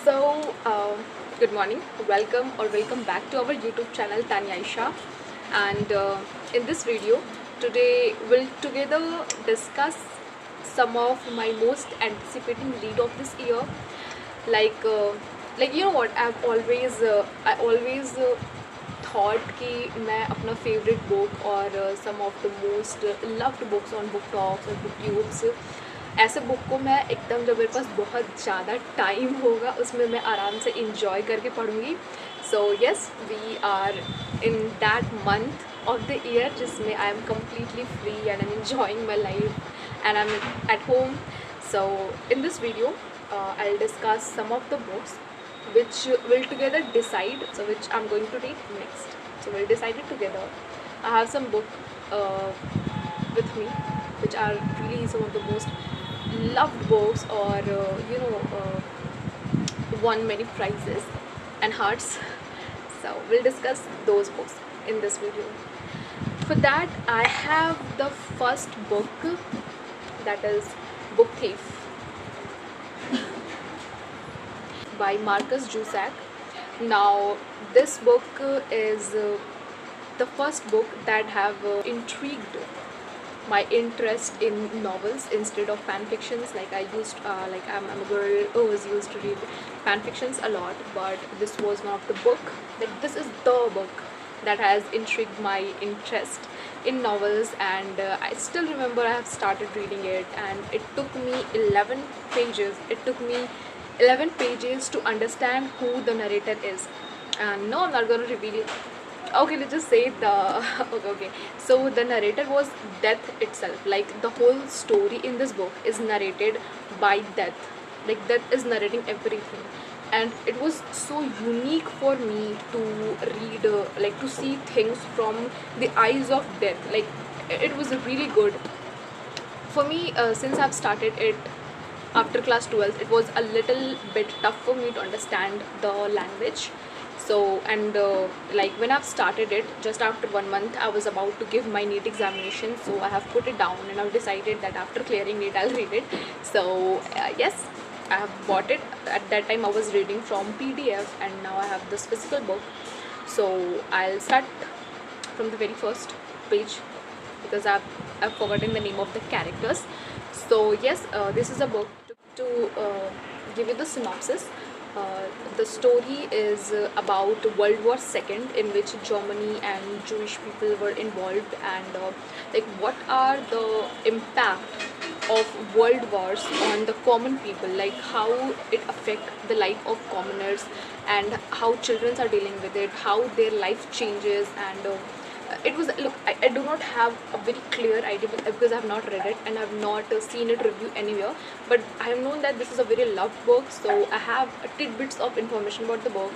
So, good morning, welcome back to our YouTube channel Tanyaisha. And in this video, today we'll together discuss some of my most anticipating read of this year. Like, uh, like you know what? I always thought कि मैं अपना favorite book और some of the most loved books on booktoks और booktubes ऐसे book को मैं एकदम जब मेरे पास बहुत ज़्यादा टाइम होगा उसमें मैं आराम से इंजॉय करके पढ़ूँगी. So yes, we are in that month of the year जिसमें I am completely free and I am enjoying my life and I'm at home. So in this video, I'll discuss some of the books which will together decide which I'm going to read next. So we'll decide it together. I have some book with me which are really some of the most loved books or won many prizes and hearts. So we'll discuss those books in this video. For that, I have the first book, that is Book Thief by Marcus Zusak. Now this book is the first book that have intrigued my interest in novels instead of fan fictions. Like I'm a girl who was used to read fan fictions a lot, but this was one of the book, like this is the book that has intrigued my interest in novels. And I still remember I have started reading it and it took me 11 pages. It took me 11 pages to understand who the narrator is. And no, I'm not going to reveal it. Okay, let's just say the okay. So the narrator was death itself. Like the whole story in this book is narrated by death. Like death is narrating everything, and it was so unique for me to read, like to see things from the eyes of death. Like it was really good for me. Since I've started it after class 12, it was a little bit tough for me to understand the language. So and like when I've started it, just after 1 month I was about to give my NEET examination, so I have put it down and I've decided that after clearing NEET I'll read it. So yes, I have bought it. At that time I was reading from PDF and now I have this physical book. So I'll start from the very first page because I've forgotten the name of the characters. So yes, this is a book to give you the synopsis. The story is about World War II, in which Germany and Jewish people were involved, and like what are the impact of world wars on the common people, like how it affect the life of commoners and how children are dealing with it, how their life changes. And it was, look, I do not have a very clear idea because I have not read it and I have not seen it reviewed anywhere, but I have known that this is a very loved book, so I have tidbits of information about the book.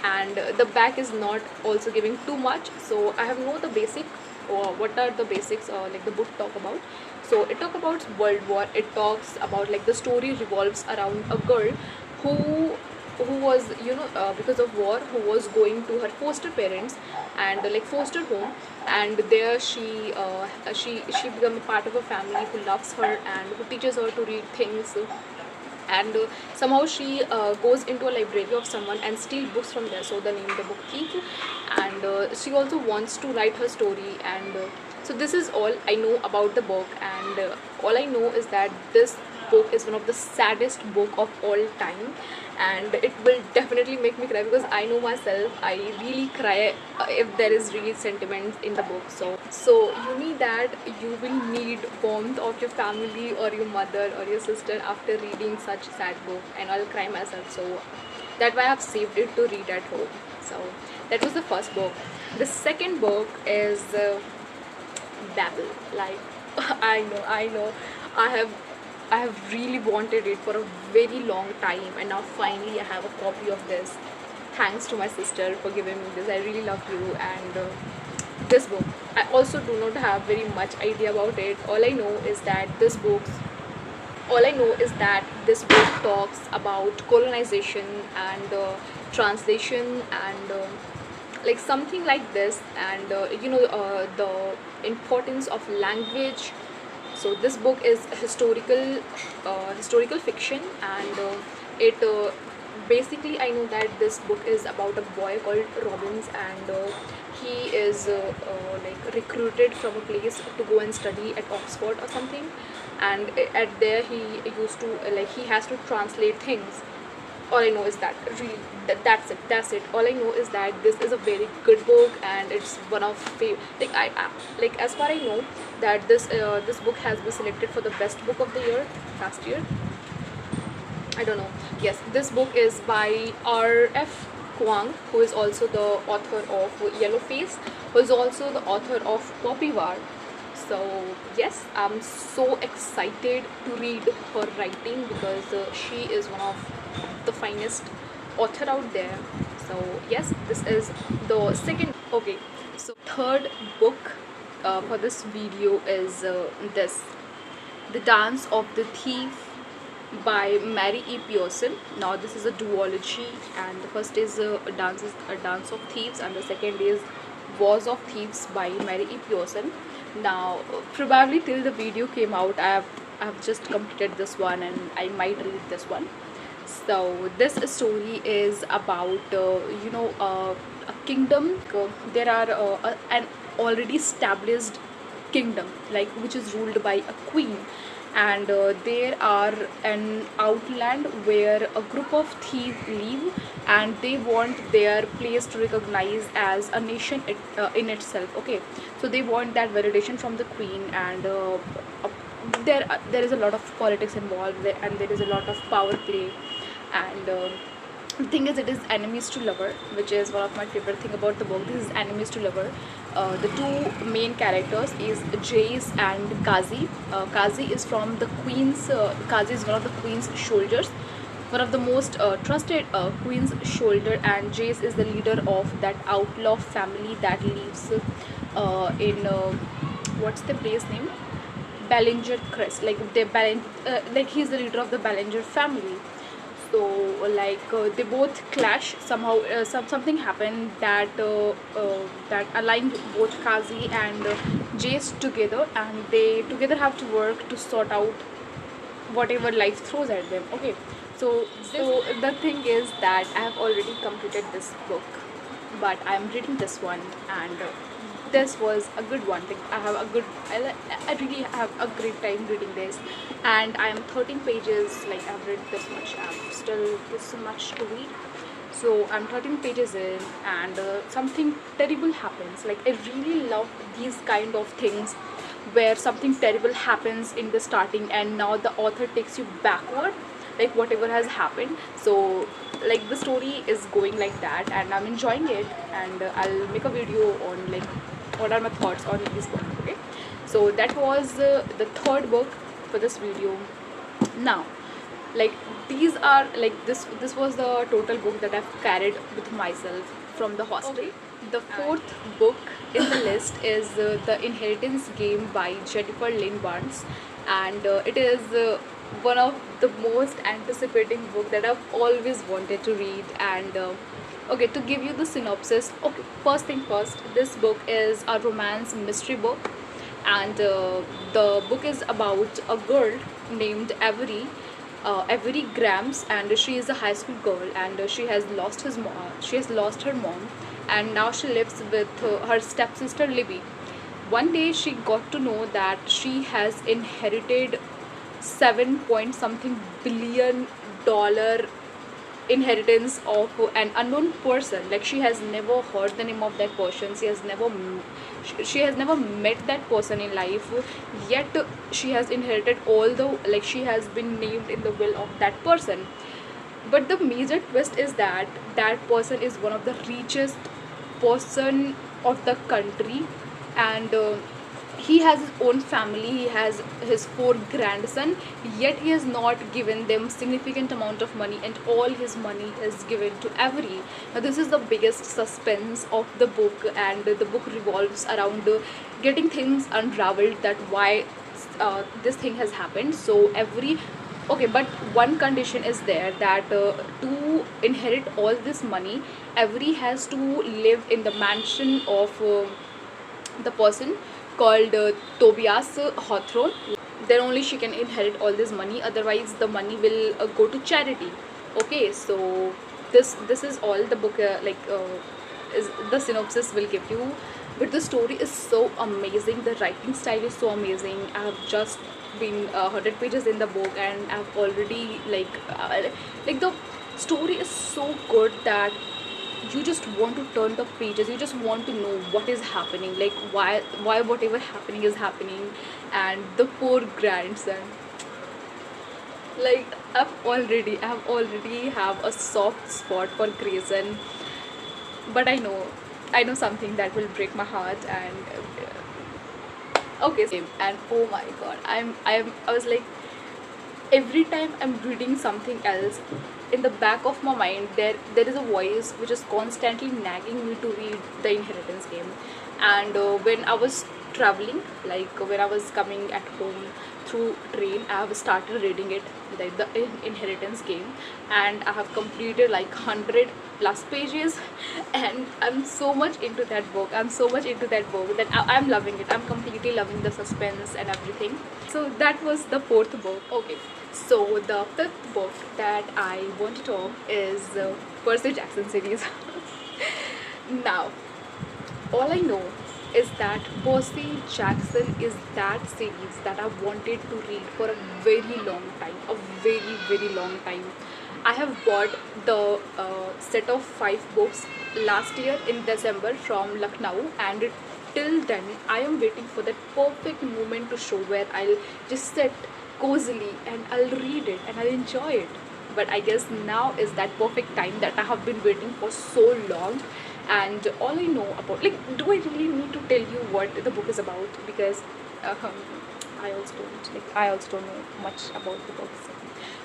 And the back is not also giving too much, so I have know the basic, or what are the basics, like the book talk about. So it talk about world war. It talks about, like, the story revolves around a girl who was, because of war, who was going to her foster parents and like foster home, and there she become a part of a family who loves her and who teaches her to read things. And somehow she goes into a library of someone and steal books from there, so the name the book thief. And she also wants to write her story. And so this is all I know about the book. And all I know is that this book is one of the saddest book of all time, and it will definitely make me cry because I know myself, I really cry if there is really sentiments in the book. So you need that, you will need warmth of your family or your mother or your sister after reading such sad book, and I'll cry myself. So that's why I've saved it to read at home. So that was the first book. The second book is Babel. Like I know I have really wanted it for a very long time, and now finally I have a copy of this. Thanks to my sister for giving me this. I really love you. And this book, I also do not have very much idea about it. All I know is that this book talks about colonization and translation and like something like this. And the importance of language. So this book is historical fiction, and it basically I know that this book is about a boy called Robbins, and he is like recruited from a place to go and study at Oxford or something, and at there he used to like he has to translate things. All I know is that really that's it. All I know is that this is a very good book, and it's one of like like as far I know that this book has been selected for the best book of the year last year. I don't know. Yes, this book is by R.F. Kuang, who is also the author of Yellow Face, who is also the author of Poppy War. So yes, I'm so excited to read her writing because she is one of the finest author out there. So yes, this is the second. Okay, so third book for this video is this, The Dance of the Thief by Mary E. Pearson. Now this is a duology, and the first is a dance of thieves, and the second is Wars of Thieves by Mary E. Pearson. Now probably till the video came out, I have just completed this one, and I might read this one. So this story is about a kingdom. There are an already established kingdom, like which is ruled by a queen, and there are an outland where a group of thieves live, and they want their place to recognize as a nation in itself. Okay, so they want that validation from the queen, and there is a lot of politics involved there, and there is a lot of power play, and the thing is, it is enemies to lover, which is one of my favorite thing about the book. This is enemies to lover. The two main characters is Jace and Kazi. Kazi is from the queen's. Kazi is one of the queen's soldiers, one of the most trusted queen's soldier, and Jace is the leader of that outlaw family that lives in what's the place name? Ballinger Crest. Like he's the leader of the Ballinger family. So they both clash somehow. Something happened that aligned both Kazi and Jace together, and they together have to work to sort out whatever life throws at them. Okay, so the thing is that I have already completed this book, but I'm reading this one, and this was a good one. Like, I really have a great time reading this, and I am 13 pages. Like, I've read this much. I've still this much to read. So I'm 13 pages in, and something terrible happens. Like, I really love these kind of things where something terrible happens in the starting, and now the author takes you backward, like whatever has happened. So like the story is going like that, and I'm enjoying it, and I'll make a video on like what are my thoughts on this book. Okay, so that was the third book for this video. Now, like these are like this was the total book that I've carried with myself from the hostel. Okay. The fourth book in the list is The Inheritance Game by Jennifer Lynn Barnes, and it is one of the most anticipating book that I've always wanted to read. And okay, to give you the synopsis, okay, first thing first, this book is a romance mystery book, and the book is about a girl named Avery Grams, and she is a high school girl, and she has lost her mom, and now she lives with her stepsister Libby. One day she got to know that she has inherited 7 point something billion-dollar inheritance of an unknown person. Like, she has never heard the name of that person, she has never met that person in life, yet she has inherited all the, like, she has been named in the will of that person. But the major twist is that that person is one of the richest person of the country, and he has his own family, he has his 4 grandson, yet he has not given them significant amount of money, and all his money is given to Avery. Now this is the biggest suspense of the book, and the book revolves around getting things unraveled, that why this thing has happened. So Avery, okay, but one condition is there, that to inherit all this money, Avery has to live in the mansion of the person called Tobias Hawthorne. Then only she can inherit all this money, otherwise the money will go to charity. Okay, so this is all the book is the synopsis will give you, but the story is so amazing. The writing style is so amazing. I have just been 100 pages in the book, and I've already like the story is so good that you just want to turn the pages. You just want to know what is happening, like why whatever happening is happening. And the poor grandson, like I've already have a soft spot for Grayson, but I know something that will break my heart. And okay, same. And oh my god, I was like, every time I'm reading something else, in the back of my mind there is a voice which is constantly nagging me to read the Inheritance Game. And when I was traveling, like when I was coming at home through train, I have started reading it, like the Inheritance Game, and I have completed like 100 plus pages. And I'm so much into that book. I'm so much into that book that I'm loving it. I'm completely loving the suspense and everything. So that was the fourth book. Okay, so the fifth book that I want to talk is Percy Jackson series. Now, all I know is that Percy Jackson is that series that I wanted to read for a very long time, a very long time. I have bought the set of 5 books last year in December from Lucknow, and till then I am waiting for that perfect moment to show where I'll just sit cozily and I'll read it and I'll enjoy it. But I guess now is that perfect time that I have been waiting for so long. And all I know about, like, do I really need to tell you what the book is about? Because I also don't know much about the books.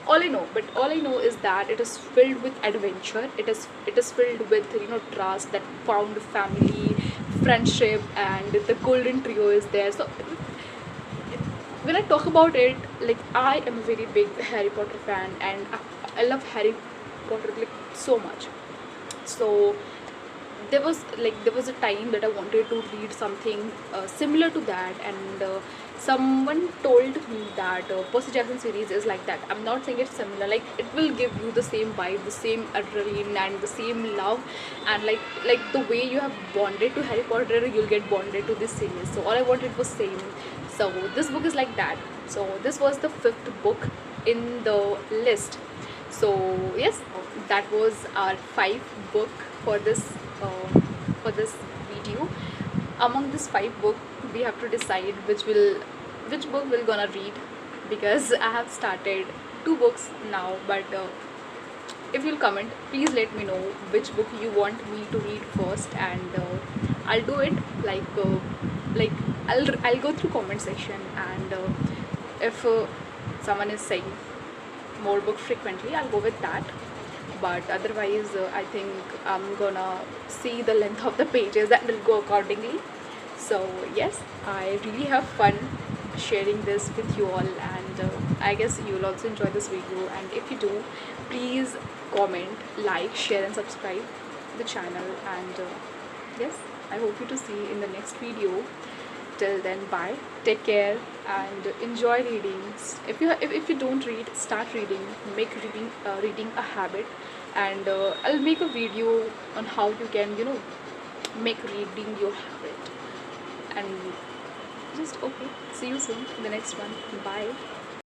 All I know is that it is filled with adventure. It is filled with, trust, that found family, friendship, and the golden trio is there. So when I talk about it, like, I am a very big Harry Potter fan, and I love Harry Potter like so much. So there was a time that I wanted to read something similar to that. And someone told me that Percy Jackson series is like that. I'm not saying it's similar, like it will give you the same vibe, the same adrenaline, and the same love. And like the way you have bonded to Harry Potter, you'll get bonded to this series. So all I wanted was same. So this book is like that. So this was the fifth book in the list. So yes, that was our 5 book for this uh, for this video. Among this 5 book, we have to decide which book we're gonna read, because I have started 2 books now. But if you'll comment, please let me know which book you want me to read first, and I'll do it. Like I'll go through comment section, and if someone is saying more book frequently, I'll go with that. But otherwise, I think I'm gonna see the length of the pages and will go accordingly. So yes, I really have fun sharing this with you all, and I guess you'll also enjoy this video. And if you do, please comment, like, share, and subscribe the channel. And yes, I hope you to see in the next video. Till then, bye, take care, and enjoy reading. If you don't read, start reading. Make reading a habit. And I'll make a video on how you can make reading your habit. And just okay, see you soon in the next one. Bye.